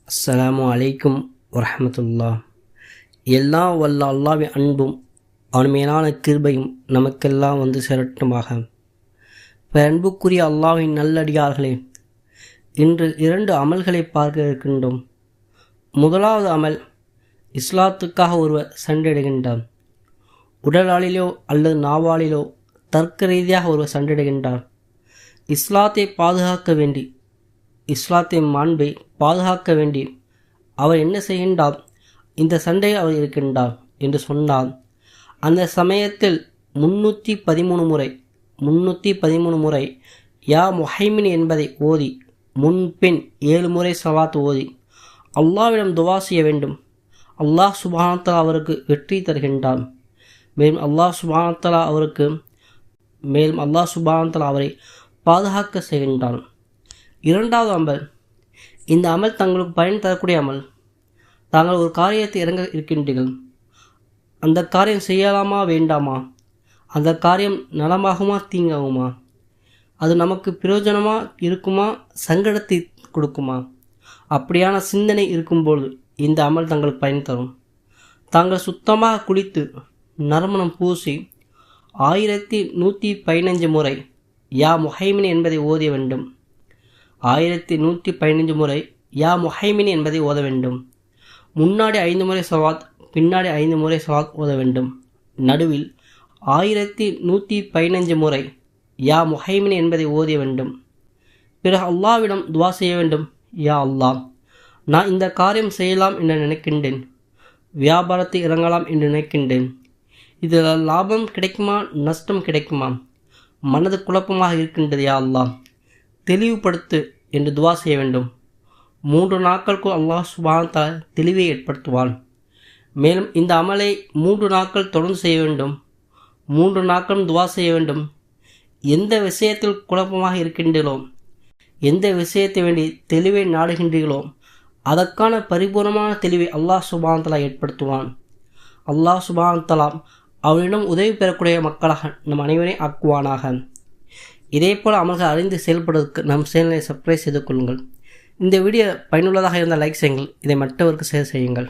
அஸ்ஸலாமு அலைக்கும் வரஹ்மத்துல்லாஹ். எல்லாம் வல்ல அல்லாஹ்வின் அன்பும் அவன் மேலான கிருபையும் நமக்கெல்லாம் வந்து சேரட்டுமாக. அன்புக்குரிய அல்லாஹ்வின் நல்லடியார்களே, இன்று 2 அமல்களை பார்க்க இருக்கின்றோம். முதலாவது அமல், இஸ்லாத்துக்காக ஒருவர் சண்டையிடுகின்றார். உடலாளிலோ அல்லது நாவாளிலோ தர்க்க ரீதியாக ஒருவர் சண்டையிடுகின்றார். இஸ்லாத்தை பாதுகாக்க வேண்டி, இஸ்லாத்தின் மாண்பை பாதுகாக்க வேண்டி அவர் என்ன செய்கின்றார்? இந்த சண்டையில் அவர் இருக்கின்றார் என்று சொன்னால், அந்த சமயத்தில் 313 முறை யா முஹைமின் என்பதை ஓதி, முன்பின் 7 முறை ஸலவாத் ஓதி அல்லாஹ்விடம் துவா செய்ய வேண்டும். அல்லாஹ் சுப்ஹானஹு வ தஆலா அவருக்கு வெற்றி தருகின்றார். மேலும் அல்லாஹ் சுப்ஹானஹு வ தஆலா அவரை பாதுகாக்க செய்கின்றான். இரண்டாவது அமல், இந்த அமல் தங்களுக்கு பயன் தரக்கூடிய அமல். தாங்கள் ஒரு காரியத்தை இறங்க இருக்கின்றீர்கள். அந்த காரியம் செய்யலாமா வேண்டாமா? அந்த காரியம் நலமாகுமா தீங்காகுமா? அது நமக்கு பிரயோஜனமாக இருக்குமா சங்கடத்தை கொடுக்குமா? அப்படியான சிந்தனை இருக்கும்போது இந்த அமல் தங்களுக்கு பயன் தரும். தாங்கள் சுத்தமாக குளித்து நறுமணம் பூசி 1115 முறை யா முஹைமின் என்பதை ஓத வேண்டும். 1115 முறை யா முஹைமின் என்பதை ஓத வேண்டும். முன்னாடி 5 முறை ஸலவாத், பின்னாடி 5 முறை ஸலவாத் ஓத வேண்டும். நடுவில் 1115 முறை யா முஹைமின் என்பதை ஓத வேண்டும். பிறகு அல்லாஹ்விடம் துவா செய்ய வேண்டும். யா அல்லாஹ், நான் இந்த காரியம் செய்யலாம் என்று நினைக்கின்றேன். வியாபாரத்தை இறங்கலாம் என்று நினைக்கின்றேன். இதில் லாபம் கிடைக்குமா நஷ்டம் கிடைக்குமா? மனது குழப்பமாக இருக்கின்றது. யா அல்லாஹ், தெளிவுபடுத்து என்று துவா செய்ய வேண்டும். 3 நாட்களுக்குள் அல்லாஹ் சுப்ஹானஹு வ தஆலா தெளிவை ஏற்படுத்துவான். மேலும் இந்த அமலை 3 நாட்கள் தொடர்ந்து செய்ய வேண்டும். 3 நாட்களும் துவா செய்ய வேண்டும். எந்த விஷயத்தில் குழப்பமாக இருக்கின்றீர்களோ, எந்த விஷயத்தை வேண்டி தெளிவை நாடுகின்றீர்களோ, அதற்கான பரிபூர்ணமான தெளிவை அல்லாஹ் சுப்ஹானஹு வ தஆலா ஏற்படுத்துவான். அல்லாஹ் சுப்ஹானஹு வ தஆலா அவனிடம் உதவி பெறக்கூடிய மக்களாக நம் அனைவரையும் ஆக்குவானாக. இதேபோல் அமல்கள் அறிந்து செயல்படுவதற்கு நம் சேனலை சப்ஸ்கிரைப் செய்து கொள்ளுங்கள். இந்த வீடியோ பயனுள்ளதாக இருந்தால் லைக் செய்யுங்கள். இதை மற்றவருக்கு ஷேர் செய்யுங்கள்.